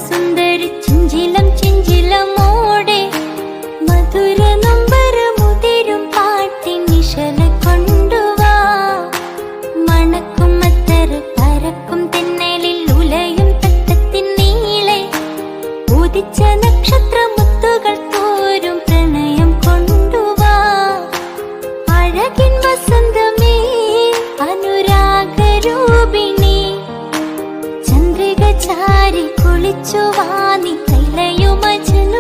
സുന്ദരി ചിഞ്ചിലം ചിഞ്ചിലമോടെ മധുര നൊമ്പര മുതിരും പാട്ടിൻ നിശല കൊണ്ടുവാ. മണക്കും മത്തർ പരക്കും തെന്നലിൽ ഉലയും തട്ടത്തിൻ നീളെ ഉദിച്ച നക്ഷത്ര മുത്തുകൾ തോരും പ്രണയം കൊണ്ടുവാ. അഴകിൻ വസന്തമേ അനുരാഗരൂപിണി ചന്ദ്രിക ചാരി കുളിച്ചുവാ നീ കൈലയുമജന